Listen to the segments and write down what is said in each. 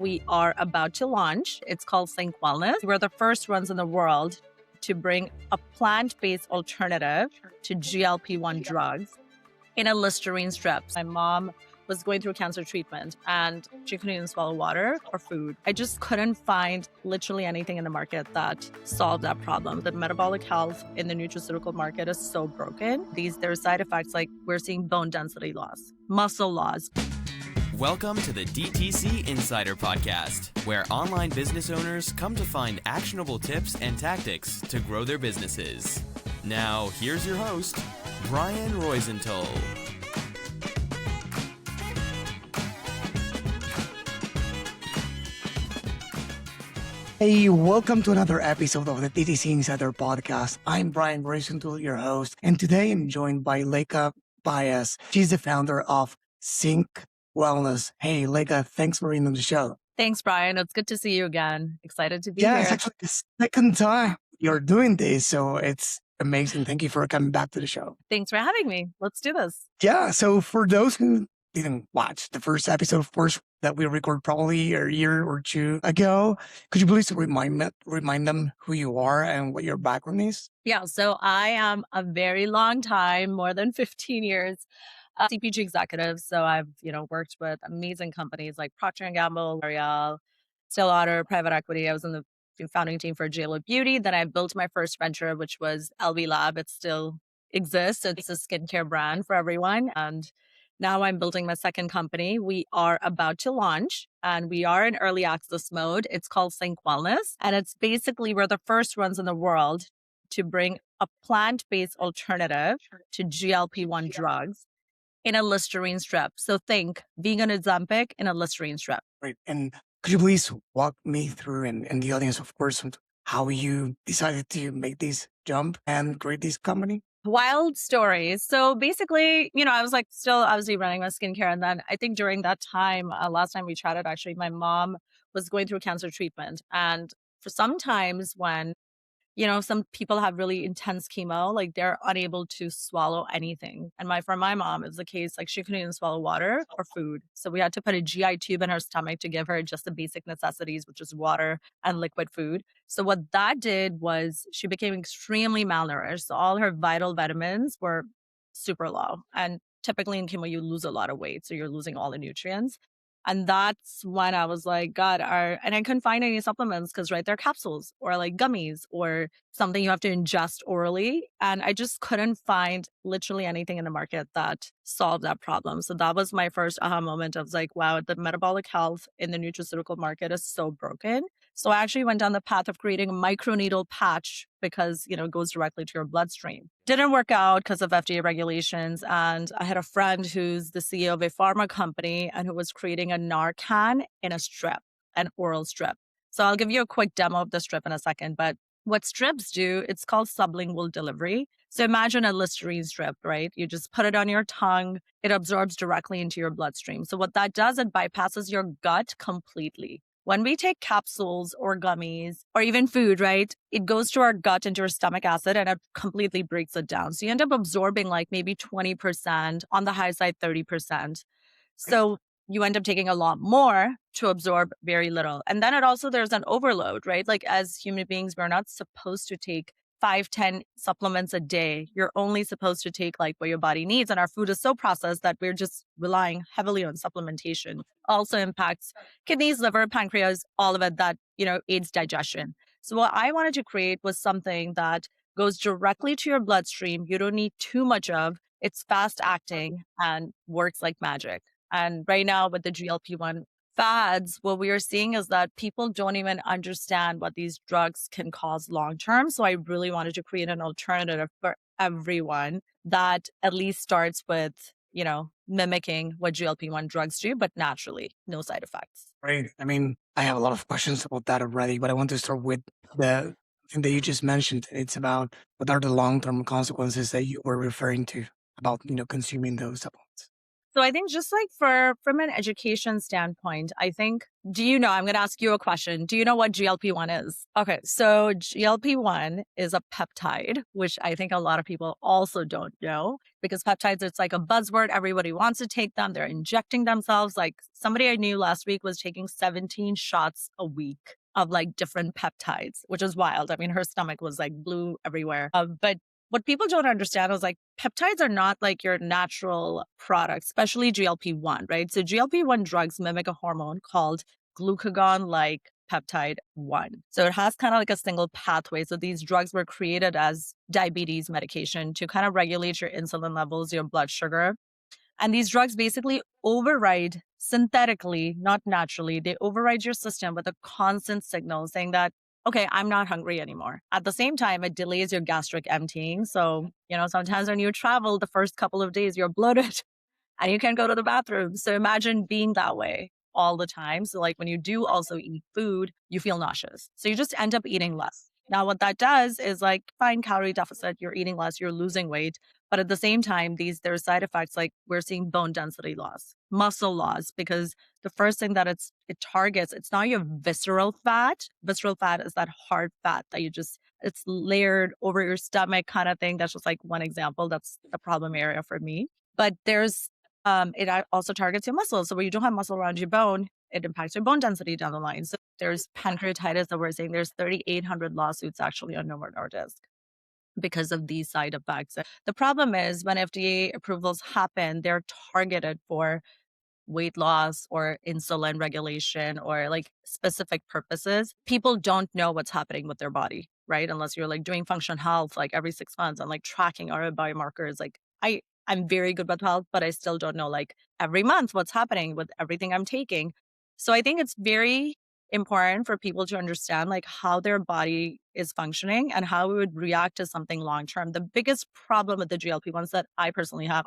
we are about to launch. It's called SynQ Wellness. We're the first ones in the world to bring a plant-based alternative to GLP-1 drugs in a Listerine strip. My mom was going through cancer treatment and she couldn't even swallow water or food. I just couldn't find literally anything in the market that solved that problem. The metabolic health in the nutraceutical market is so broken. There are side effects like we're seeing bone density loss, muscle loss. Welcome to the DTC Insider podcast, where online business owners come to find actionable tips and tactics to grow their businesses. Now, here's your host, Brian Roisentul. Hey, welcome to another episode of the DTC Insider podcast. I'm Brian Roisentul, your host, and today I'm joined by Lekha Vyas. She's the founder of SynQ Wellness. Hey, Lekha, thanks for being on the show. Thanks, Brian. It's good to see you again. Excited to be here. It's actually the second time you're doing this, so it's amazing. Thank you for coming back to the show. Thanks for having me. Let's do this. Yeah, so for those who didn't watch the first episode, of course, that we recorded probably a year or two ago, could you please remind them who you are and what your background is? Yeah, so I am a very long time, more than 15 years, CPG executive. So I've, worked with amazing companies like Procter & Gamble, L'Oreal, Stillwater, private equity. I was in the founding team for JLo Beauty. Then I built my first venture, which was LV Lab. It still exists. It's a skincare brand for everyone. And now I'm building my second company. We are about to launch and we are in early access mode. It's called SynQ Wellness. And it's basically, we're the first ones in the world to bring a plant-based alternative to GLP-1 drugs in a Listerine strip. So think vegan Ozempic in a Listerine strip. Right. And could you please walk me through and the audience, of course, how you decided to make this jump and create this company? Wild stories. So basically, I was still obviously running my skincare. And then I think during that time, last time we chatted, actually, my mom was going through cancer treatment. And for sometimes when some people have really intense chemo, like they're unable to swallow anything. And for my mom, it was the case, like she couldn't even swallow water or food. So we had to put a GI tube in her stomach to give her just the basic necessities, which is water and liquid food. So what that did was she became extremely malnourished. So all her vital vitamins were super low. And typically in chemo, you lose a lot of weight. So you're losing all the nutrients. And that's when I was like, God, and I couldn't find any supplements because, right, they're capsules or like gummies or something you have to ingest orally. And I just couldn't find literally anything in the market that solved that problem. So that was my first aha moment. I was like, wow, the metabolic health in the nutraceutical market is so broken. So I actually went down the path of creating a microneedle patch because, it goes directly to your bloodstream. Didn't work out because of FDA regulations. And I had a friend who's the CEO of a pharma company and who was creating a Narcan in a strip, an oral strip. So I'll give you a quick demo of the strip in a second. But what strips do, it's called sublingual delivery. So imagine a Listerine strip, right? You just put it on your tongue. It absorbs directly into your bloodstream. So what that does, it bypasses your gut completely. When we take capsules or gummies or even food, right, it goes to our gut into our stomach acid and it completely breaks it down. So you end up absorbing like maybe 20%, on the high side, 30%. So you end up taking a lot more to absorb very little. And then there's an overload, right? Like as human beings, we're not supposed to take 5-10 supplements a day. You're only supposed to take like what your body needs. And our food is so processed that we're just relying heavily on supplementation. Also impacts kidneys, liver, pancreas, all of it that, aids digestion. So what I wanted to create was something that goes directly to your bloodstream. You don't need too much of. It's fast acting and works like magic. And right now with the GLP-1 fads, what we are seeing is that people don't even understand what these drugs can cause long term. So I really wanted to create an alternative for everyone that at least starts with, mimicking what GLP-1 drugs do, but naturally, no side effects. Right. I mean, I have a lot of questions about that already, but I want to start with the thing that you just mentioned. It's about what are the long-term consequences that you were referring to about, consuming those supplements. So I think just like from an education standpoint, I think, I'm going to ask you a question. Do you know what GLP-1 is? Okay. So GLP-1 is a peptide, which I think a lot of people also don't know because peptides, it's like a buzzword. Everybody wants to take them. They're injecting themselves. Like somebody I knew last week was taking 17 shots a week of like different peptides, which is wild. I mean, her stomach was like blue everywhere. But what people don't understand is like peptides are not like your natural product, especially GLP-1, right? So GLP-1 drugs mimic a hormone called glucagon like peptide 1. So it has kind of like a single pathway. So these drugs were created as diabetes medication to kind of regulate your insulin levels, your blood sugar. And these drugs basically override synthetically, not naturally. They override your system with a constant signal saying that, okay, I'm not hungry anymore. At the same time, it delays your gastric emptying. So, sometimes when you travel, the first couple of days, you're bloated and you can't go to the bathroom. So imagine being that way all the time. So like when you do also eat food, you feel nauseous. So you just end up eating less. Now, what that does is like fine calorie deficit, you're eating less, you're losing weight. But at the same time, there's side effects like we're seeing bone density loss, muscle loss, because the first thing that it targets, it's not your visceral fat. Visceral fat is that hard fat that it's layered over your stomach kind of thing. That's just like one example. That's the problem area for me. But it also targets your muscles. So when you don't have muscle around your bone, it impacts your bone density down the line. So there's pancreatitis that we're saying there's 3,800 lawsuits actually on Novo Nordisk because of these side effects. The problem is when FDA approvals happen, they're targeted for weight loss or insulin regulation or like specific purposes. People don't know what's happening with their body, right? Unless you're like doing function health like every 6 months and like tracking our biomarkers. Like I'm very good with health, but I still don't know like every month what's happening with everything I'm taking. So I think it's very important for people to understand like how their body is functioning and how we would react to something long term. The biggest problem with the GLP-1s that I personally have,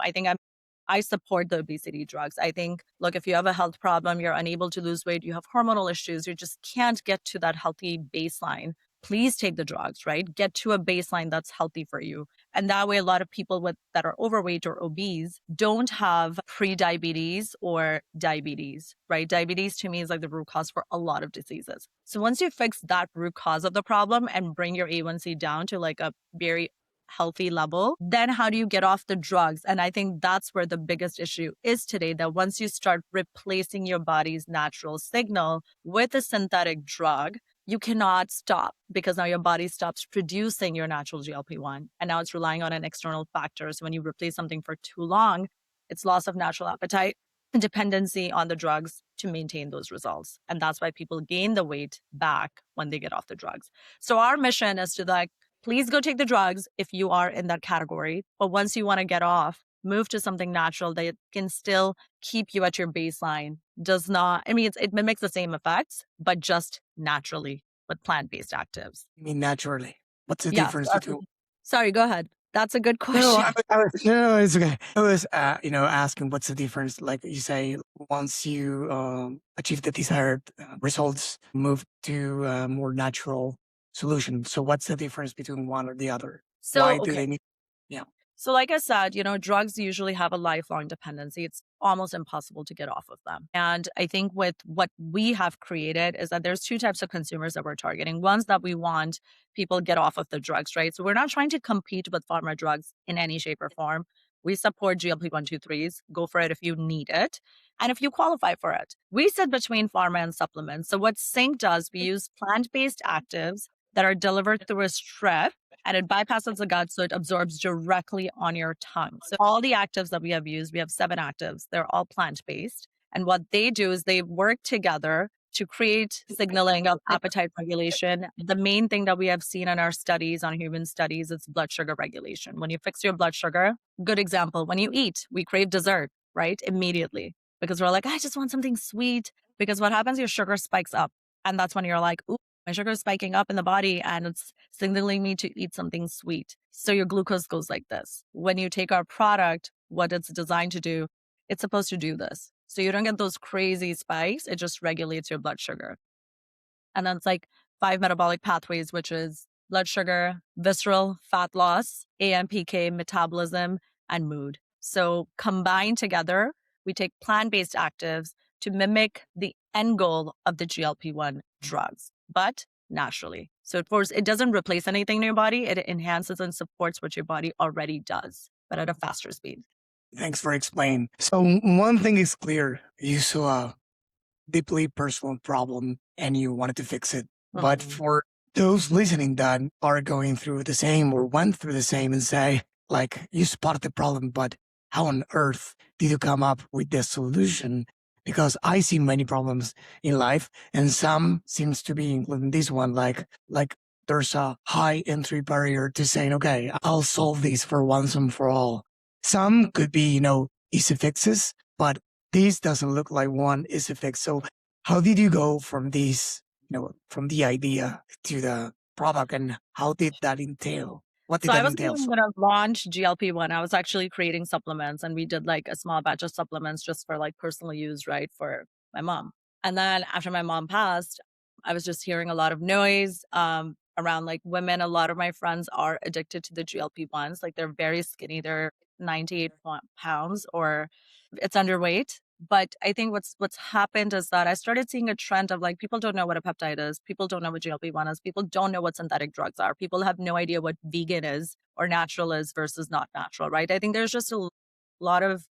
I support the obesity drugs. I think, look, if you have a health problem, you're unable to lose weight, you have hormonal issues, you just can't get to that healthy baseline. Please take the drugs, right? Get to a baseline that's healthy for you. And that way, a lot of people that are overweight or obese don't have pre-diabetes or diabetes, right? Diabetes to me is like the root cause for a lot of diseases. So once you fix that root cause of the problem and bring your A1C down to like a very healthy level, then how do you get off the drugs? And I think that's where the biggest issue is today, that once you start replacing your body's natural signal with a synthetic drug, you cannot stop because now your body stops producing your natural GLP-1 and now it's relying on an external factor. So when you replace something for too long, it's loss of natural appetite and dependency on the drugs to maintain those results. And that's why people gain the weight back when they get off the drugs. So our mission is to like, please go take the drugs if you are in that category. But once you want to get off, move to something natural that can still keep you at your baseline. It mimics the same effects, but just naturally with plant-based actives. I mean, naturally. What's the Yeah. difference between? Sorry, go ahead. That's a good No, no, question. no, it's okay. I was, asking what's the difference. Like you say, once you achieve the desired results, move to a more natural solution. So, what's the difference between one or the other? Why So, do okay. they need? Yeah. So like I said, drugs usually have a lifelong dependency. It's almost impossible to get off of them. And I think with what we have created is that there's two types of consumers that we're targeting. One's that we want people get off of the drugs, right? So we're not trying to compete with pharma drugs in any shape or form. We support GLP-1, 2, 3s. Go for it if you need it and if you qualify for it. We sit between pharma and supplements. So what SynQ does, we use plant-based actives that are delivered through a strip and it bypasses the gut, so it absorbs directly on your tongue. So all the actives that we have used, we have 7 actives, they're all plant-based. And what they do is they work together to create signaling of appetite regulation. The main thing that we have seen in our studies, on human studies, is blood sugar regulation. When you fix your blood sugar, good example, when you eat, we crave dessert, right? Immediately. Because we're like, I just want something sweet. Because what happens, your sugar spikes up. And that's when you're like, ooh, my sugar is spiking up in the body and it's signaling me to eat something sweet. So your glucose goes like this. When you take our product, what it's designed to do, it's supposed to do this. So you don't get those crazy spikes. It just regulates your blood sugar. And then it's like 5 metabolic pathways, which is blood sugar, visceral fat loss, AMPK, metabolism, and mood. So combined together, we take plant-based actives to mimic the end goal of the GLP-1 drugs, but naturally. So of course, it doesn't replace anything in your body. It enhances and supports what your body already does, but at a faster speed. Thanks for explaining. So one thing is clear. You saw a deeply personal problem and you wanted to fix it. But Mhm. for those listening that are going through the same or went through the same and say, like, you spotted the problem, but how on earth did you come up with this solution? Because I see many problems in life and some seems to be including this one, like there's a high entry barrier to saying, okay, I'll solve these for once and for all. Some could be, easy fixes, but this doesn't look like one easy fix. So how did you go from this, from the idea to the product and how did that entail? What did So I that wasn't entail? even gonna launch GLP-1. I was actually creating supplements, and we did like a small batch of supplements just for like personal use, right, for my mom. And then after my mom passed, I was just hearing a lot of noise around like women. A lot of my friends are addicted to the GLP-1s. Like they're very skinny. They're 98 pounds or it's underweight. But I think what's happened is that I started seeing a trend of like people don't know what a peptide is, people don't know what GLP-1 is, people don't know what synthetic drugs are, people have no idea what vegan is or natural is versus not natural, right? I think there's just a lot of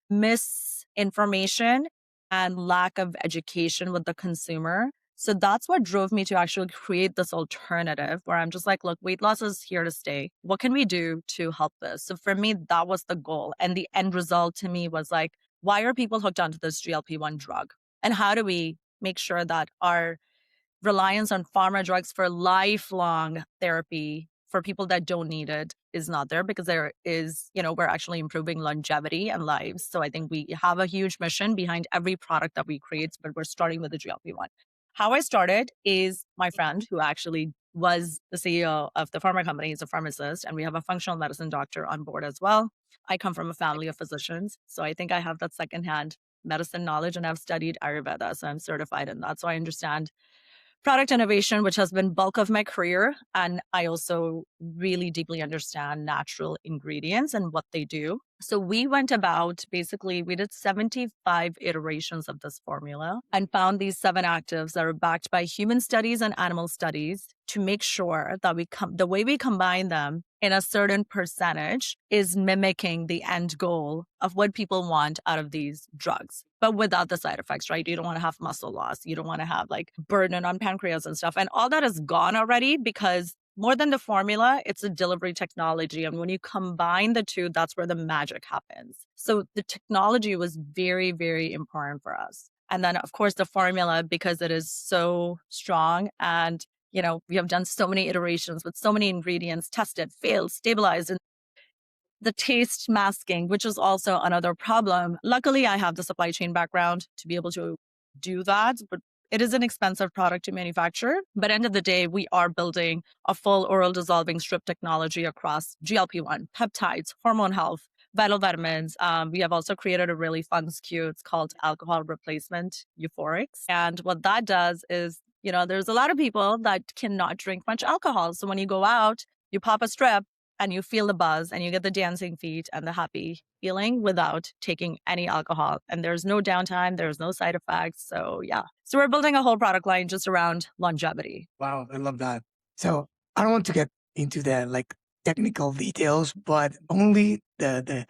misinformation and lack of education with the consumer. So that's what drove me to actually create this alternative where I'm just like, look, weight loss is here to stay. What can we do to help this? So for me, that was the goal. And the end result to me was like, why are people hooked onto this GLP-1 drug? And how do we make sure that our reliance on pharma drugs for lifelong therapy for people that don't need it is not there because there is, we're actually improving longevity and lives. So I think we have a huge mission behind every product that we create, but we're starting with the GLP-1. How I started is my friend who actually was the CEO of the pharma company. He's a pharmacist, and we have a functional medicine doctor on board as well. I come from a family of physicians, so I think I have that secondhand medicine knowledge, and I've studied Ayurveda, so I'm certified in that. So I understand product innovation, which has been bulk of my career. And I also really deeply understand natural ingredients and what they do. So we went about basically, we did 75 iterations of this formula and found these 7 actives that are backed by human studies and animal studies to make sure that the way we combine them in a certain percentage is mimicking the end goal of what people want out of these drugs, but without the side effects, right? You don't want to have muscle loss. You don't want to have like burden on pancreas and stuff. And all that is gone already because more than the formula, it's a delivery technology. And when you combine the two, that's where the magic happens. So the technology was very, very important for us. And then, of course, the formula, because it is so strong and we have done so many iterations with so many ingredients, tested, failed, stabilized, and the taste masking, which is also another problem. Luckily, I have the supply chain background to be able to do that, but it is an expensive product to manufacture. But end of the day, we are building a full oral dissolving strip technology across GLP-1, peptides, hormone health, vital vitamins. We have also created a really fun SKU. It's called alcohol replacement euphorics. And what that does is, there's a lot of people that cannot drink much alcohol. So when you go out, you pop a strip, and you feel the buzz and you get the dancing feet and the happy feeling without taking any alcohol. And there's no downtime, there's no side effects. So yeah. So we're building a whole product line just around longevity. Wow, I love that. So I don't want to get into the technical details, but only the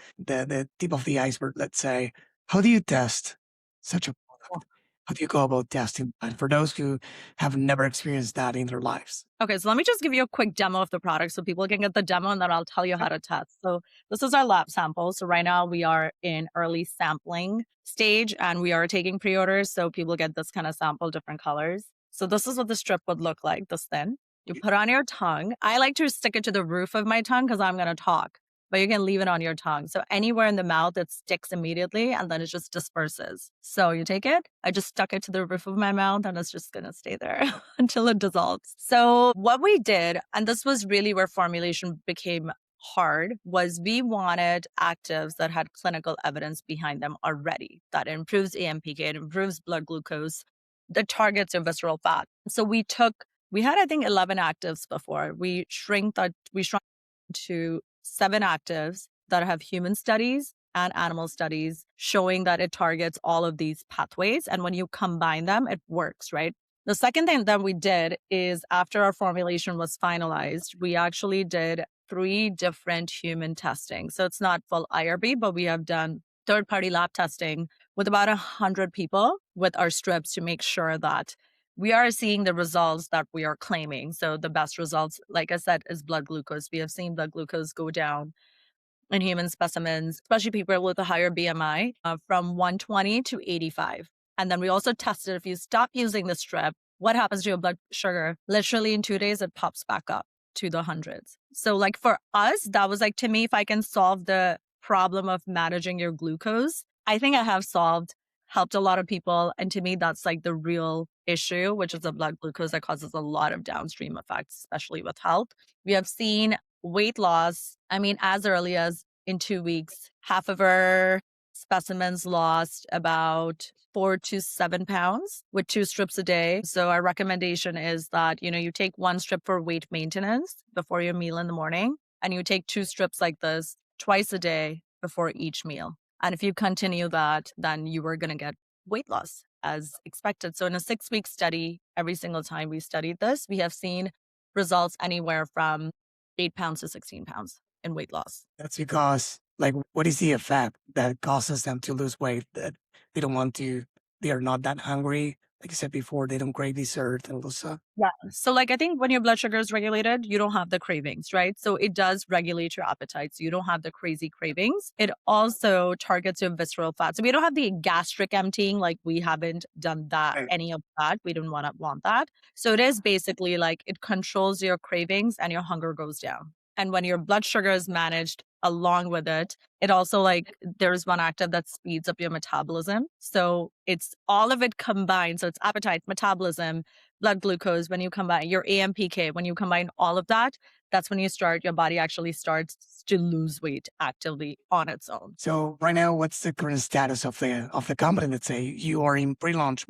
tip of the iceberg, let's say. How do you test such a product? How do you go about testing that for those who have never experienced that in their lives? Okay, so let me just give you a quick demo of the product so people can get the demo and then I'll tell you how to test. So this is our lab sample. So right now we are in early sampling stage and we are taking pre-orders. So people get this kind of sample, different colors. So this is what the strip would look like, this thin. You put on your tongue. I like to stick it to the roof of my tongue because I'm going to talk, but you can leave it on your tongue. So anywhere in the mouth, it sticks immediately and then it just disperses. So you take it, I just stuck it to the roof of my mouth and it's just going to stay there until it dissolves. So what we did, and this was really where formulation became hard, was we wanted actives that had clinical evidence behind them already. That improves AMPK, it improves blood glucose, that targets your visceral fat. So we had, I think, 11 actives before. We shrunk to 7 actives that have human studies and animal studies showing that it targets all of these pathways. And when you combine them, it works, right? The second thing that we did is after our formulation was finalized, we actually did 3 different human testing. So it's not full IRB, but we have done third-party lab testing with about 100 people with our strips to make sure that we are seeing the results that we are claiming. So the best results, like I said, is blood glucose. We have seen blood glucose go down in human specimens, especially people with a higher BMI, from 120 to 85. And then we also tested if you stop using the strip, what happens to your blood sugar? Literally in 2 days, it pops back up to the hundreds. So like for us, that was like, to me, if I can solve the problem of managing your glucose, I think I have helped a lot of people. And to me, that's like the real issue, which is the blood glucose that causes a lot of downstream effects, especially with health. We have seen weight loss, I mean, as early as in 2 weeks, half of our specimens lost about 4 to 7 pounds with 2 strips a day. So our recommendation is that, you take 1 strip for weight maintenance before your meal in the morning, and you take 2 strips like this twice a day before each meal. And if you continue that, then you are going to get weight loss as expected. So in a 6-week study, every single time we studied this, we have seen results anywhere from 8 pounds to 16 pounds in weight loss. That's because, like, what is the effect that causes them to lose weight? That they don't want to, they are not that hungry. Like I said before, they don't crave dessert and all those stuff. Yeah. So like I think when your blood sugar is regulated, you don't have the cravings, right? So it does regulate your appetite. So you don't have the crazy cravings. It also targets your visceral fat. So we don't have the gastric emptying, like we haven't done that, Right. any of that. We don't want that. So it is basically like it controls your cravings and your hunger goes down. And when your blood sugar is managed along with it, it also like there's one active that speeds up your metabolism. So it's all of it combined. So it's appetite, metabolism, blood glucose. When you combine your AMPK, when you combine all of that, that's when your body actually starts to lose weight actively on its own. So right now, what's the current status of the company? Let's say you are in pre-launch.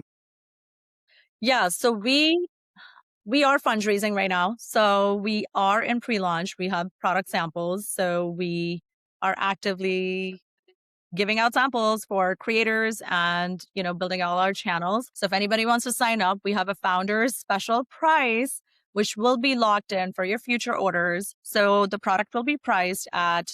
Yeah. So we are fundraising right now. So we are in pre-launch. We have product samples. So we are actively giving out samples for creators and, building all our channels. So if anybody wants to sign up, we have a founder's special price, which will be locked in for your future orders. So the product will be priced at,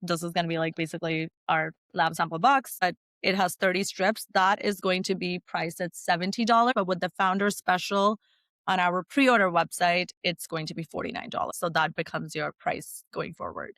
this is going to be like basically our lab sample box, but it has 30 strips. That is going to be priced at $70. But with the founder special on our pre-order website, it's going to be $49. So that becomes your price going forward.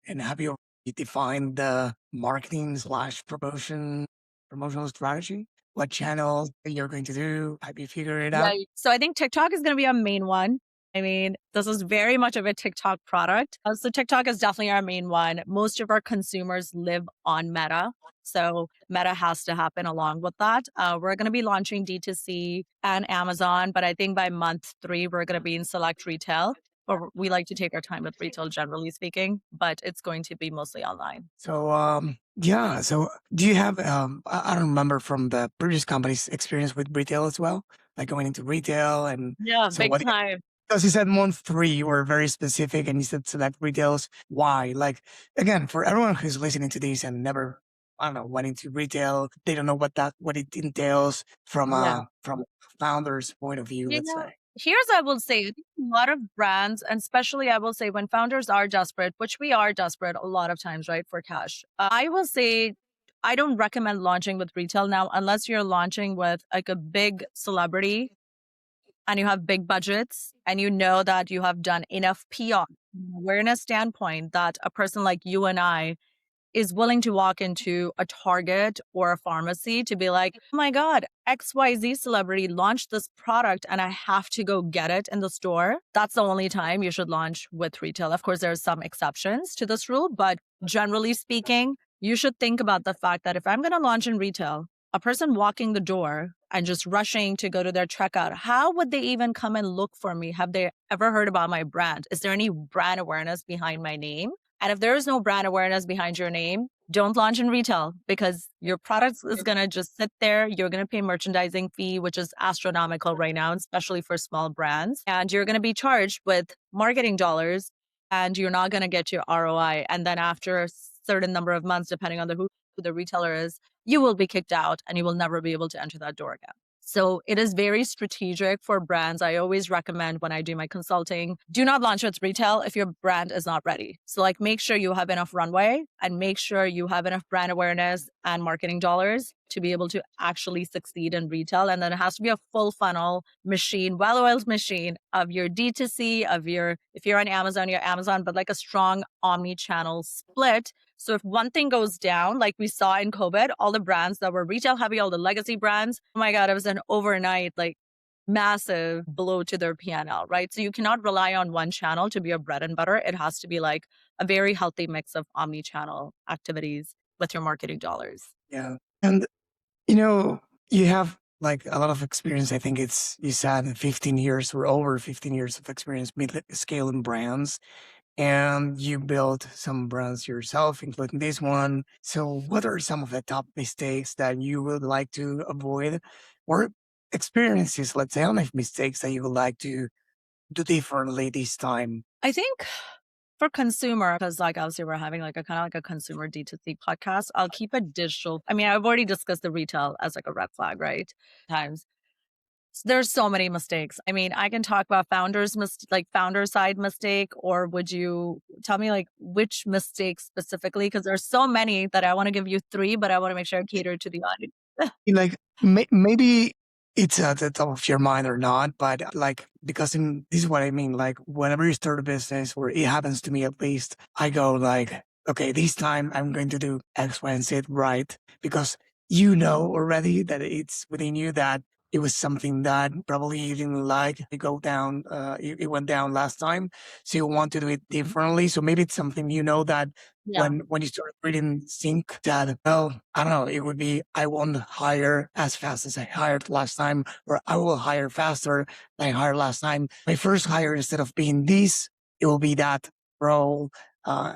And have you defined the marketing / promotional strategy? What channels you're going to do? Have you figured it out? Right. So I think TikTok is going to be a main one. I mean, this is very much of a TikTok product. So TikTok is definitely our main one. Most of our consumers live on Meta. So Meta has to happen along with that. We're going to be launching DTC and Amazon, but I think by month 3, we're going to be in select retail. But we like to take our time with retail, generally speaking, but it's going to be mostly online. So yeah. So do you have I don't remember from the previous company's experience with retail as well, like going into retail and Yeah, so big what? time. Because you said month 3, you were very specific and you said select retails. Why? Like, again, for everyone who's listening to this and never, I don't know, went into retail, they don't know what it entails from Yeah. from a founder's point of view, You let's know, say. here's I will say, I think a lot of brands, and especially I will say when founders are desperate, which we are desperate a lot of times, right, for cash. I will say I don't recommend launching with retail now unless you're launching with like a big celebrity and you have big budgets and you know that you have done enough PR awareness standpoint that a person like you and I is willing to walk into a Target or a pharmacy to be like, oh my God, XYZ celebrity launched this product and I have to go get it in the store. That's the only time you should launch with retail. Of course, there are some exceptions to this rule, but generally speaking, you should think about the fact that if I'm going to launch in retail, a person walking the door and just rushing to go to their checkout, how would they even come and look for me? Have they ever heard about my brand? Is there any brand awareness behind my name? And if there is no brand awareness behind your name, don't launch in retail because your product is going to just sit there. You're going to pay merchandising fee, which is astronomical right now, especially for small brands. And you're going to be charged with marketing dollars and you're not going to get your ROI. And then after certain number of months, depending on who the retailer is, you will be kicked out and you will never be able to enter that door again. So it is very strategic for brands. I always recommend when I do my consulting, do not launch with retail if your brand is not ready. So like make sure you have enough runway and make sure you have enough brand awareness and marketing dollars to be able to actually succeed in retail. And then it has to be a full funnel machine, well-oiled machine of your D2C, if you're on Amazon, your Amazon, but like a strong omni-channel split. So if one thing goes down, like we saw in COVID, all the brands that were retail heavy, all the legacy brands, oh my God, it was an overnight, like massive blow to their P&L, right? So you cannot rely on one channel to be your bread and butter. It has to be like a very healthy mix of omni-channel activities with your marketing dollars. Yeah. And, you know, you have like a lot of experience. I think you said 15 years or over 15 years of experience scaling brands. And you built some brands yourself, including this one. So, what are some of the top mistakes that you would like to avoid, or experiences, let's say, honest mistakes that you would like to do differently this time? I think for consumer, because like obviously we're having like a kind of like a consumer D2C podcast, I'll keep it digital. I mean, I've already discussed the retail as like a red flag, right? Times. There's so many mistakes. I mean, I can talk about like founder side mistake, or would you tell me like which mistakes specifically? Because there's so many that I want to give you three, but I want to make sure I cater to the audience. Like maybe it's at the top of your mind or not, but like because this is what I mean. Like whenever you start a business, or it happens to me at least, I go like, okay, this time I'm going to do X, Y, and Z right, because you know already that it's within you that it was something that probably you didn't like. It went down last time, so you want to do it differently. So maybe it's something you know that Yeah. when you start reading sync that, well, I don't know, it would be I won't hire as fast as I hired last time, or I will hire faster than I hired last time. My first hire, instead of being this, it will be that role, uh,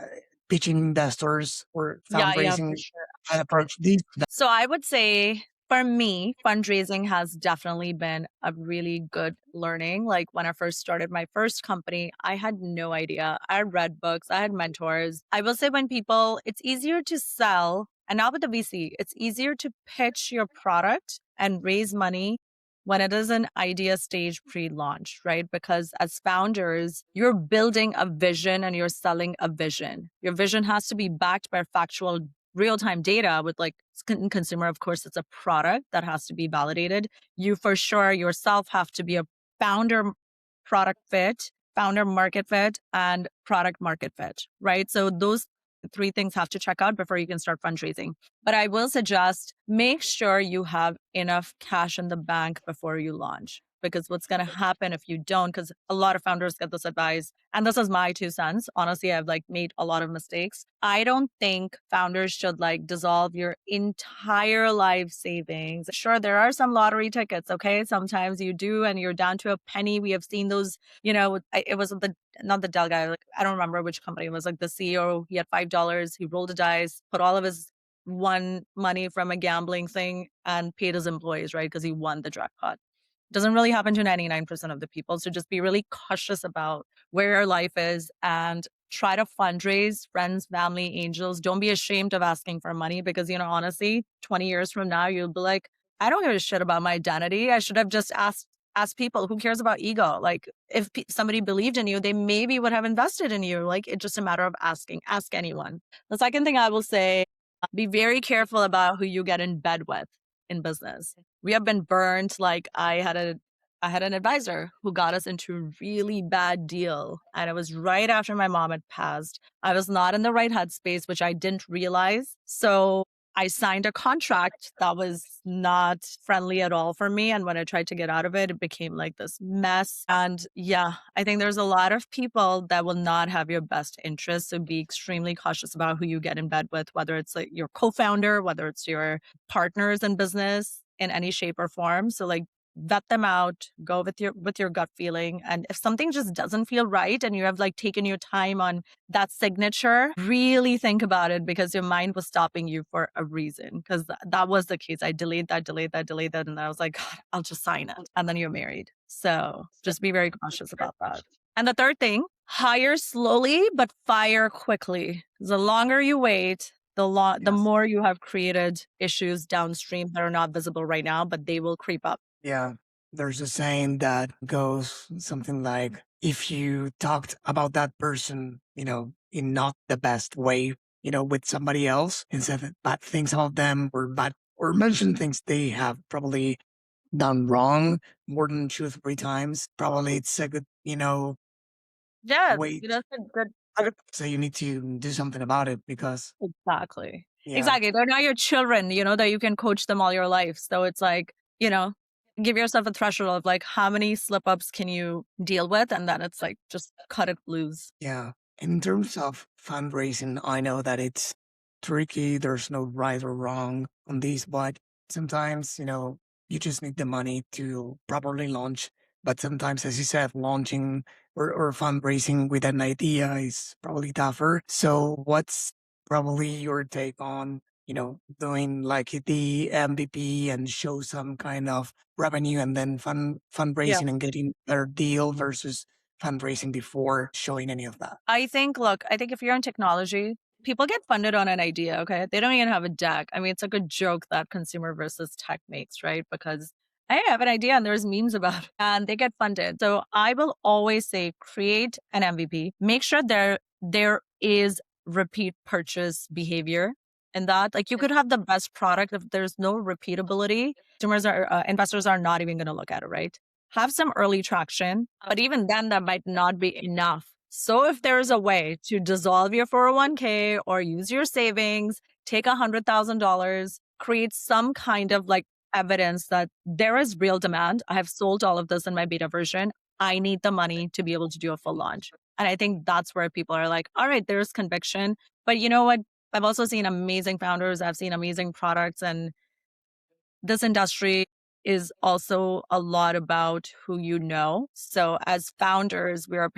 pitching investors or Yeah, fundraising for sure. and approach these. So I would say for me, fundraising has definitely been a really good learning. Like when I first started my first company, I had no idea. I read books, I had mentors. I will say it's easier to sell, and now with the VC, it's easier to pitch your product and raise money when it is an idea stage pre-launch, right? Because as founders, you're building a vision and you're selling a vision. Your vision has to be backed by factual real-time data with like consumer. Of course, it's a product that has to be validated. You for sure yourself have to be a founder product fit, founder market fit, and product market fit, right? So those three things have to check out before you can start fundraising. But I will suggest make sure you have enough cash in the bank before you launch. Because what's going to happen if you don't, because a lot of founders get this advice, and this is my 2 cents. Honestly, I've like made a lot of mistakes. I don't think founders should like dissolve your entire life savings. Sure, there are some lottery tickets, okay? Sometimes you do, and you're down to a penny. We have seen those, it was not the Dell guy, like, I don't remember which company it was, like the CEO, he had $5, he rolled a dice, put all of his won money from a gambling thing and paid his employees, right? Because he won the jackpot. Doesn't really happen to 99% of the people. So just be really cautious about where your life is and try to fundraise friends, family, angels. Don't be ashamed of asking for money because, honestly, 20 years from now, you'll be like, I don't give a shit about my identity. I should have just asked people. Who cares about ego? Like if somebody believed in you, they maybe would have invested in you. Like it's just a matter of asking. Ask anyone. The second thing I will say, be very careful about who you get in bed with in business. We have been burned. Like I had an advisor who got us into a really bad deal. And it was right after my mom had passed. I was not in the right headspace, which I didn't realize. So I signed a contract that was not friendly at all for me. And when I tried to get out of it, it became like this mess. And yeah, I think there's a lot of people that will not have your best interests. So be extremely cautious about who you get in bed with, whether it's like your co-founder, whether it's your partners in business in any shape or form. So like vet them out, go with your gut feeling. And if something just doesn't feel right and you have like taken your time on that signature, really think about it because your mind was stopping you for a reason. Because that was the case. I delayed that. And I was like, God, I'll just sign it. And then you're married. So just be very cautious about that. And the third thing Hire slowly, but fire quickly. The longer you wait, the Yes. more you have created issues downstream that are not visible right now, but they will creep up. Yeah. There's a saying that goes something like, if you talked about that person, in not the best way, with somebody else, and said bad things about them or mention things they have probably done wrong more than 2 or 3 times, probably it's a good, Yeah, way that's a good. so you need to do something about it because Exactly. yeah, Exactly. They're not your children, that you can coach them all your life. So it's like, give yourself a threshold of like how many slip ups can you deal with? And then it's like just cut it loose. yeah. In terms of fundraising, I know that it's tricky. There's no right or wrong on these, but sometimes, you just need the money to properly launch. But sometimes, as you said, launching or fundraising with an idea is probably tougher. So what's probably your take on, doing like the MVP and show some kind of revenue and then Yeah. fundraising and getting their deal versus fundraising before showing any of that? I think if you're in technology, people get funded on an idea, okay? They don't even have a deck. I mean, it's like a joke that consumer versus tech makes, right? Because hey, I have an idea and there's memes about it and they get funded. So I will always say create an MVP. Make sure there is repeat purchase behavior and that like you could have the best product if there's no repeatability. Investors are not even going to look at it, right? Have some early traction, but even then that might not be enough. So if there is a way to dissolve your 401k or use your savings, take $100,000, create some kind of like evidence that there is real demand. I have sold all of this in my beta version. I need the money to be able to do a full launch. And I think that's where people are like, all right, there's conviction. But you know what? I've also seen amazing founders. I've seen amazing products, and this industry is also a lot about who you know. So as founders, we're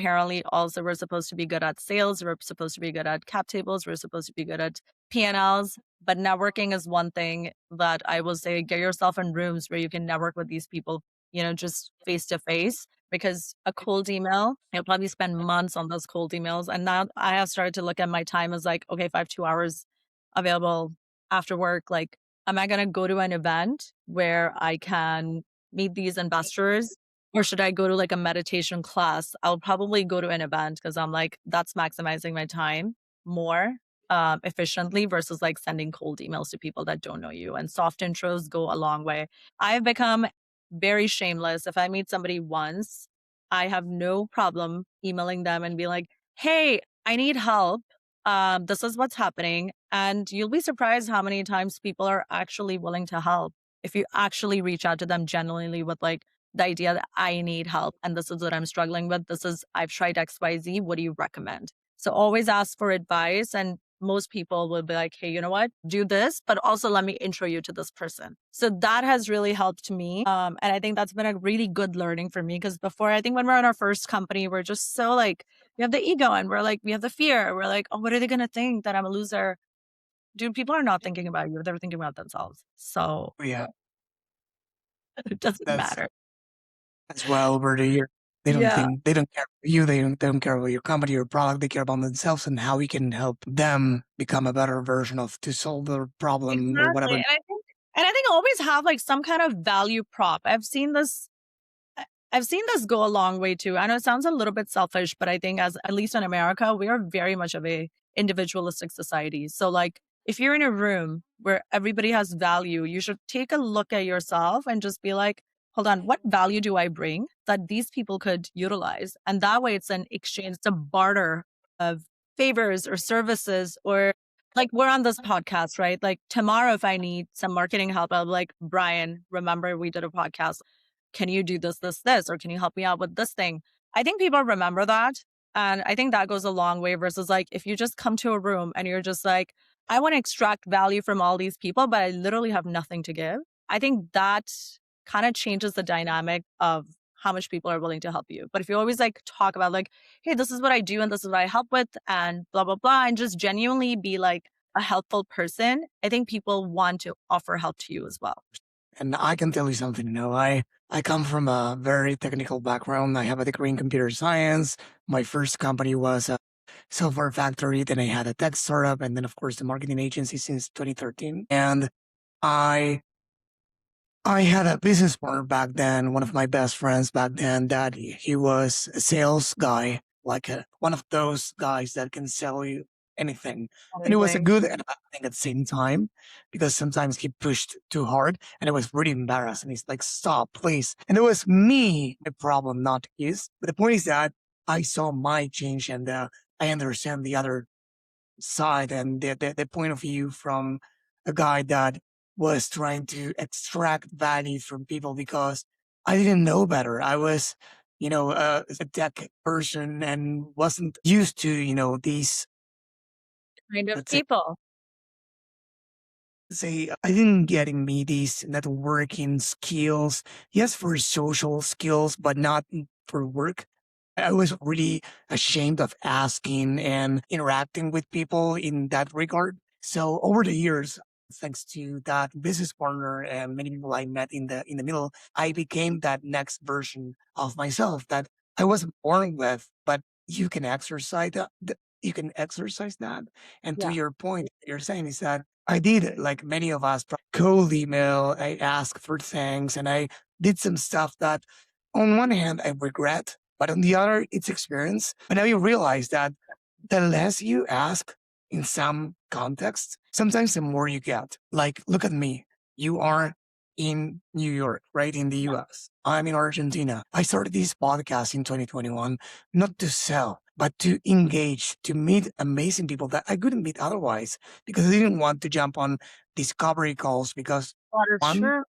supposed to be good at sales, we're supposed to be good at cap tables, we're supposed to be good at P&Ls, but networking is one thing that I will say get yourself in rooms where you can network with these people, just face to face. Because a cold email, you'll probably spend months on those cold emails. And now I have started to look at my time as like, okay, if I have 2 hours available after work, like am I going to go to an event where I can meet these investors? Or should I go to like a meditation class? I'll probably go to an event because I'm like, that's maximizing my time more efficiently versus like sending cold emails to people that don't know you. And soft intros go a long way. I've become very shameless. If I meet somebody once, I have no problem emailing them and be like, hey, I need help. This is what's happening. And you'll be surprised how many times people are actually willing to help if you actually reach out to them genuinely with like the idea that I need help and this is what I'm struggling with. I've tried XYZ. What do you recommend? So always ask for advice. And most people will be like, hey, you know what? Do this, but also let me intro you to this person. So that has really helped me. And I think that's been a really good learning for me because before, I think when we're in our first company, we're just so like, we have the ego and we have the fear. We're like, oh, what are they going to think that I'm a loser? Dude, people are not thinking about you. They're thinking about themselves. So Yeah, it doesn't that's matter. as well over the year. Yeah, They don't care about you, they don't care about your company, your product, they care about themselves and how we can help them become a better version of to solve their problem or exactly. whatever. And I think always have like some kind of value prop. I've seen this go a long way too. I know it sounds a little bit selfish, but I think as at least in America, we are very much of a individualistic society. So like if you're in a room where everybody has value, you should take a look at yourself and just be like, hold on, what value do I bring that these people could utilize? And that way it's an exchange, it's a barter of favors or services or like we're on this podcast, right? Like tomorrow, if I need some marketing help, I'll be like, Brian, remember we did a podcast, can you do this, or can you help me out with this thing? I think people remember that. And I think that goes a long way versus like if you just come to a room and you're just like, I want to extract value from all these people, but I literally have nothing to give. I think that kind of changes the dynamic of how much people are willing to help you. But if you always like talk about like, hey, this is what I do and this is what I help with and blah, blah, blah, and just genuinely be like a helpful person, I think people want to offer help to you as well. And I can tell you something, I come from a very technical background. I have a degree in computer science. My first company was a software factory. Then I had a tech startup, and then of course the marketing agency since 2013. And I I had a business partner back then, one of my best friends back then, that he was a sales guy, like one of those guys that can sell you anything. And it was a Anything. good and a bad thing at the same time because sometimes he pushed too hard and I was really embarrassed. And he's like, stop, please. And it was me, the problem, not his. But the point is that I saw my change and I understand the other side and the point of view from a guy that was trying to extract value from people because I didn't know better. I was, a tech person and wasn't used to, these, Kind of let's say, people. I didn't getting me these networking skills. Yes, for social skills, but not for work. I was really ashamed of asking and interacting with people in that regard. So over the years, thanks to that business partner and many people I met in the middle, I became that next version of myself that I wasn't born with, but you can exercise that. You can exercise that. And to Yeah. your point, you're saying is that I did like many of us cold email. I asked for things and I did some stuff that on one hand I regret, but on the other, it's experience. But now you realize that the less you ask in some contexts, sometimes the more you get. Like, look at me. You are in New York, right? In the US. I'm in Argentina. I started this podcast in 2021, not to sell, but to engage, to meet amazing people that I couldn't meet otherwise because I didn't want to jump on discovery calls because That is one, true.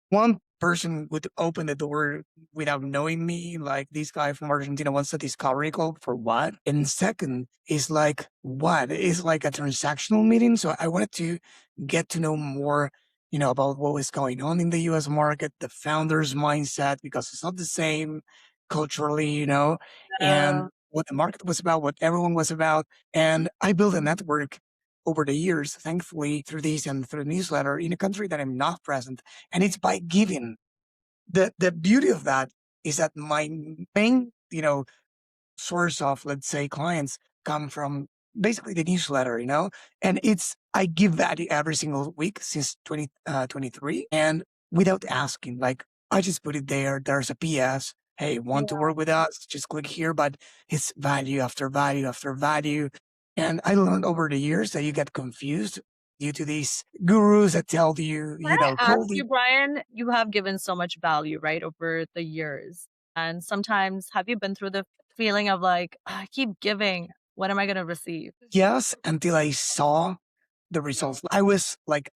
one person would open the door without knowing me, like this guy from Argentina wants a discovery call for what? And second is like, what? It's like a transactional meeting. So I wanted to get to know more, about what was going on in the US market, the founder's mindset, because it's not the same culturally, and Uh, what the market was about, what everyone was about. And I built a network over the years, thankfully, through this and through the newsletter in a country that I'm not present, and it's by giving. The beauty of that is that my main, source of, let's say, clients come from basically the newsletter, and I give value every single week since 2023 and without asking, like I just put it there. There's a PS. Hey, yeah. want to work with us? Just click here, but it's value after value after value. And I learned over the years that you get confused due to these gurus that tell you, Can I ask cold. you, Brian, you have given so much value, right, over the years. And sometimes have you been through the feeling of like, "Ah, I keep giving, what am I going to receive?" Yes, until I saw the results. I was like,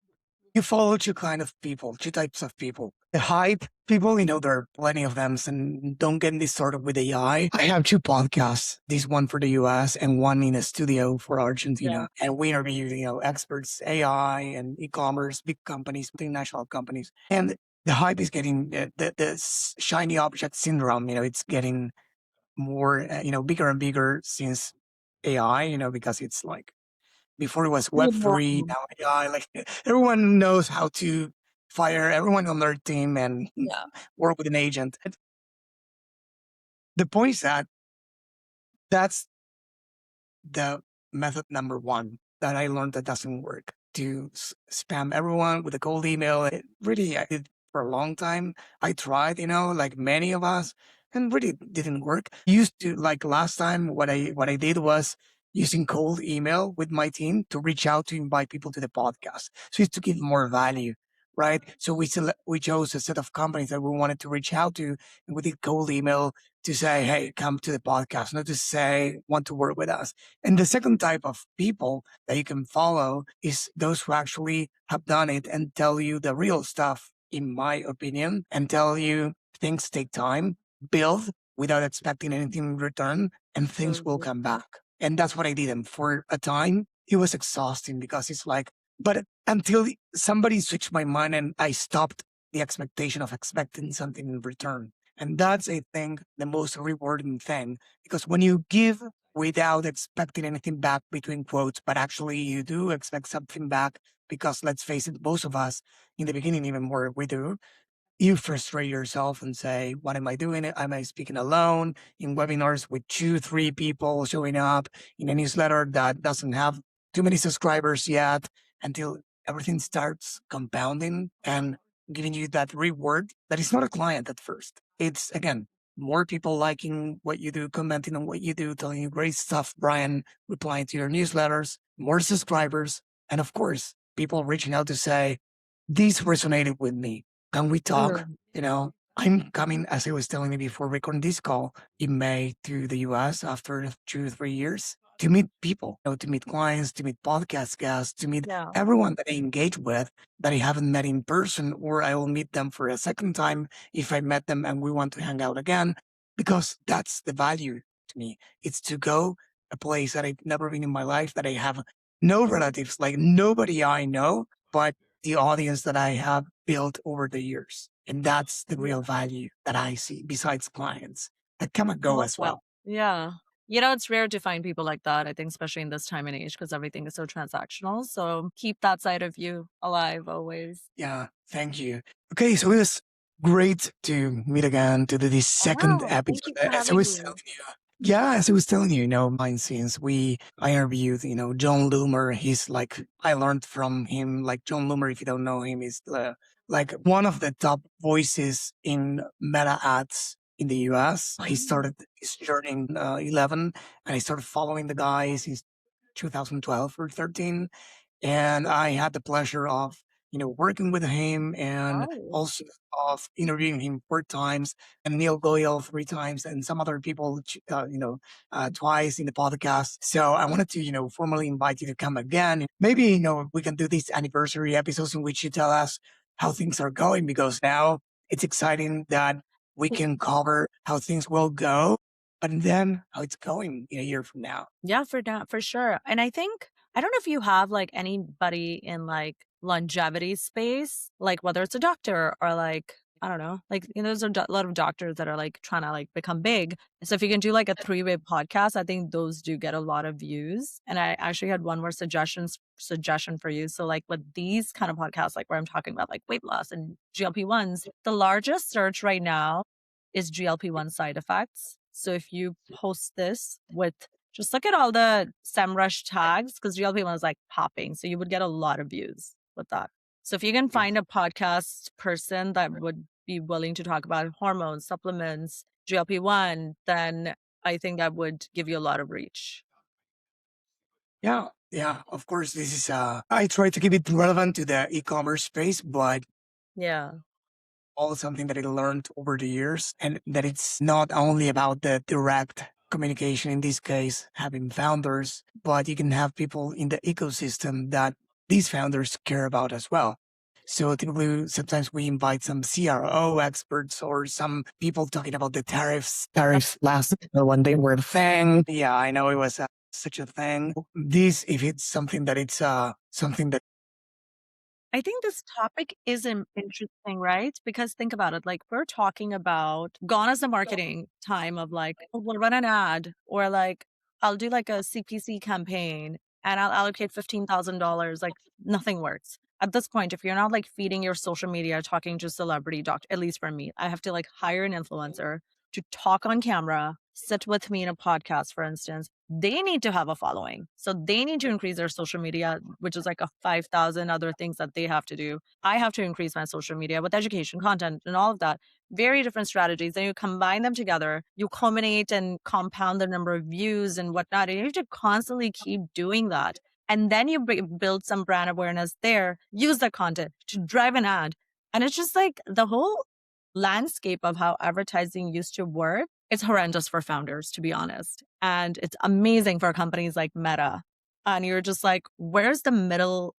you follow two kind of people, two types of people. The hype people, there are plenty of them, and don't get this started with AI. I have two podcasts, this one for the US and one in a studio for Yeah. Argentina. And we interview, experts, AI and e-commerce, big companies, multinational companies. And the hype is getting, the shiny object syndrome, it's getting more, bigger and bigger since AI, because it's like, before it was Need more. Web3, now AI. Like everyone knows how to fire everyone on their team and Yeah. work with an agent. The point is that that's the method number one that I learned that doesn't work. To spam everyone with a cold email. It really, I did for a long time. I tried, like many of us, and really didn't work. Used to like last time, what I did was using cold email with my team to reach out to invite people to the podcast. So it's to give more value, right? So we chose a set of companies that we wanted to reach out to, and we did cold email to say, hey, come to the podcast, not to say want to work with us. And the second type of people that you can follow is those who actually have done it and tell you the real stuff, in my opinion, and tell you things take time, build without expecting anything in return, and things will Absolutely. come back. And that's what I did. And for a time, it was exhausting because it's like, but until somebody switched my mind and I stopped the expectation of expecting something in return. And that's, I think, the most rewarding thing because when you give without expecting anything back between quotes, but actually you do expect something back because let's face it, most of us in the beginning, even more we do, you frustrate yourself and say, what am I doing? Am I speaking alone in webinars with 2, 3 people showing up in a newsletter that doesn't have too many subscribers yet until everything starts compounding and giving you that reward that is not a client at first. It's again, more people liking what you do, commenting on what you do, telling you great stuff, Brian, replying to your newsletters, more subscribers, and of course, people reaching out to say, this resonated with me. Can we talk? Mm. I'm coming, as I was telling you before recording this call, in May to the US after 2 or 3 years to meet people, to meet clients, to meet podcast guests, to meet Yeah. everyone that I engage with that I haven't met in person, or I will meet them for a second time if I met them and we want to hang out again, because that's the value to me. It's to go a place that I've never been in my life, that I have no relatives, like nobody I know, but the audience that I have built over the years. And that's the Yeah. real value that I see besides clients that come and I go love as that. well. Yeah. It's rare to find people like that, I think, especially in this time and age, because everything is so transactional. So keep that side of you alive always. Yeah, thank you. Okay, so it was great to meet again to do this second Wow. Thank episode. you for As I having was me. telling you, yeah, as I was telling you, behind scenes, I interviewed, John Loomer. He's like, I learned from him, like John Loomer, if you don't know him, is like one of the top voices in meta ads in the US. He started his journey in 11, and I started following the guy since 2012 or 13, and I had the pleasure of, working with him and Oh. also of interviewing him 4 times and Neil Goyle 3 times and some other people, twice in the podcast. So I wanted to, formally invite you to come again. Maybe, we can do these anniversary episodes in which you tell us how things are going, because now it's exciting that we can cover how things will go, but then how it's going in a year from now. Yeah, for sure. And I think I don't know if you have like anybody in like longevity space, like whether it's a doctor or like I don't know, like there's a lot of doctors that are like trying to like become big. So if you can do like a three-way podcast, I think those do get a lot of views. And I actually had one more suggestion for you. So like with these kind of podcasts, like where I'm talking about like weight loss and GLP-1s, the largest search right now is GLP-1 side effects. So if you post this with just look at all the SEMrush tags because GLP-1 is like popping. So you would get a lot of views with that. So if you can find a podcast person that would be willing to talk about hormones, supplements, GLP-1, then I think that would give you a lot of reach. Yeah, yeah. Of course, this is I try to keep it relevant to the e-commerce space, but Yeah. all something that I learned over the years, and that it's not only about the direct communication, in this case, having founders, but you can have people in the ecosystem that these founders care about as well. So typically, sometimes we invite some CRO experts or some people talking about the tariffs. Tariffs last when they were a thing. Yeah, I know it was such a thing. This, if it's something that it's something that I think this topic is interesting, right? Because think about it, like we're talking about gone is the marketing time of like, oh, we'll run an ad or like I'll do like a CPC campaign and I'll allocate $15,000. Like nothing works. At this point, if you're not like feeding your social media, talking to celebrity doctor, at least for me, I have to like hire an influencer to talk on camera, sit with me in a podcast, for instance. They need to have a following. So they need to increase their social media, which is like a 5,000 other things that they have to do. I have to increase my social media with education, content, and all of that. Very different strategies. Then you combine them together, you culminate and compound the number of views and whatnot. And you have to constantly keep doing that. And then you build some brand awareness there, use the content to drive an ad. And it's just like the whole landscape of how advertising used to work, it's horrendous for founders, to be honest. And it's amazing for companies like Meta. And you're just like, where's the middle?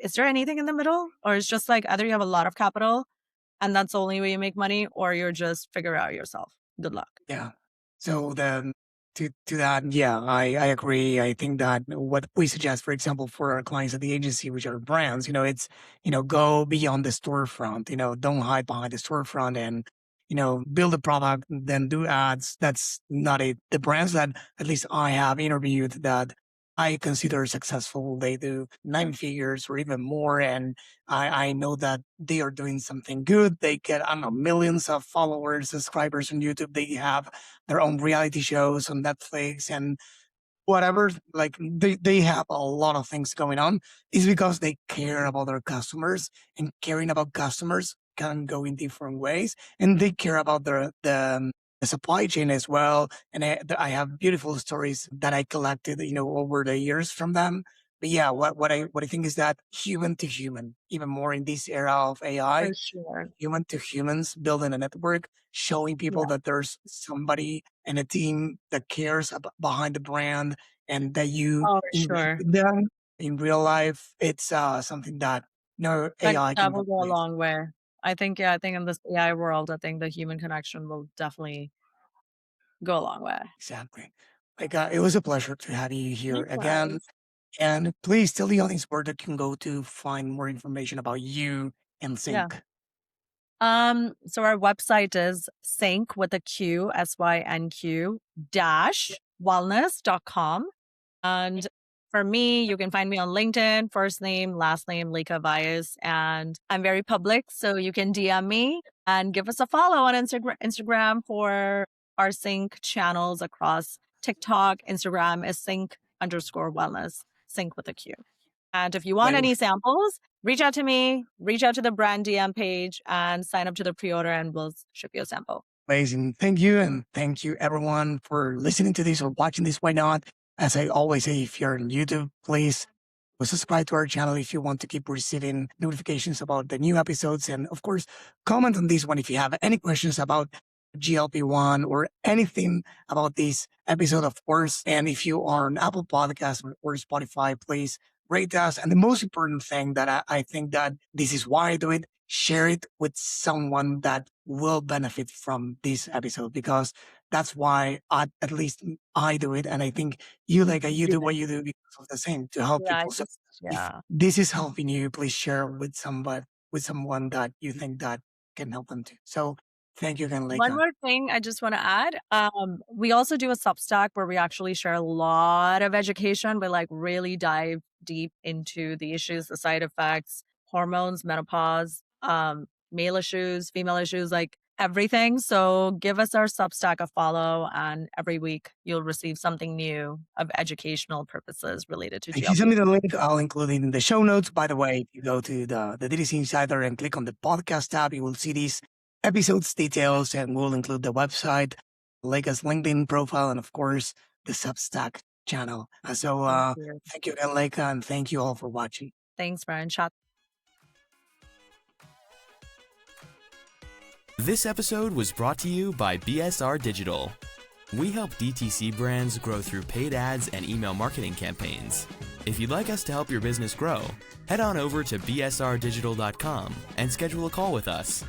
Is there anything in the middle? Or it's just like either you have a lot of capital and that's the only way you make money, or you're just figure it out yourself. Good luck. yeah. So then to that, yeah, I agree. I think that what we suggest, for example, for our clients at the agency, which are brands, it's, go beyond the storefront, don't hide behind the storefront and, build a product, then do ads. That's not it. The brands that at least I have interviewed that I consider successful. They do 9 figures or even more. And I know that they are doing something good. They get, I don't know, millions of followers, subscribers on YouTube. They have their own reality shows on Netflix and whatever. Like they have a lot of things going on. Is because they care about their customers, and caring about customers can go in different ways. And they care about the supply chain as well. And I have beautiful stories that I collected, over the years from them. But yeah, what I think is that human to human, even more in this era of AI, For sure. human to humans, building a network, showing people Yeah. that there's somebody and a team that cares behind the brand, and that you Oh, for engage sure. with them in real life. It's something that no That AI that can will go a replace. long way. I think, yeah, I think in this AI world, I think the human connection will definitely go a long way. Exactly. Like, it was a pleasure to have you here again. Likewise. And please tell the audience where they can go to find more information about you and Yeah. Sync. So our website is sync with a Q, SYNQ dash wellness.com. And for me, you can find me on LinkedIn, first name, last name, Lekha Vyas. And I'm very public, so you can DM me and give us a follow on Instagram for our sync channels across TikTok. Instagram is sync_wellness, sync with a Q. And if you want Like, any samples, reach out to me, reach out to the brand DM page and sign up to the pre-order and we'll ship you a sample. amazing. Thank you. And thank you everyone for listening to this or watching this. Why not? As I always say, if you're on YouTube, please subscribe to our channel if you want to keep receiving notifications about the new episodes. And of course, comment on this one if you have any questions about GLP-1 or anything about this episode, of course. And if you are on Apple Podcasts or Spotify, please rate us. And the most important thing that I think that this is why I do it, share it with someone that will benefit from this episode, because that's why at least I do it. And I think you, like, you do what you do because of the same, to help Yeah, I people. So just, if yeah. this is helping you, please share with somebody, with someone that you think that can help them too. So thank you again, One Leica. more thing I just want to add. We also do a Substack where we actually share a lot of education. We like really dive deep into the issues, the side effects, hormones, menopause, male issues, female issues, like everything. So give us our Substack a follow, and every week you'll receive something new of educational purposes related to If you send GLP. me the link, I'll include it in the show notes. By the way, if you go to the DTC Insider and click on the podcast tab, you will see these episodes details, and we'll include the website, Leica's LinkedIn profile, and of course, the Substack channel. Thank you. Thank you again, Leica, and thank you all for watching. Thanks, Brian. Chat. This episode was brought to you by BSR Digital. We help DTC brands grow through paid ads and email marketing campaigns. If you'd like us to help your business grow, head on over to bsrdigital.com and schedule a call with us.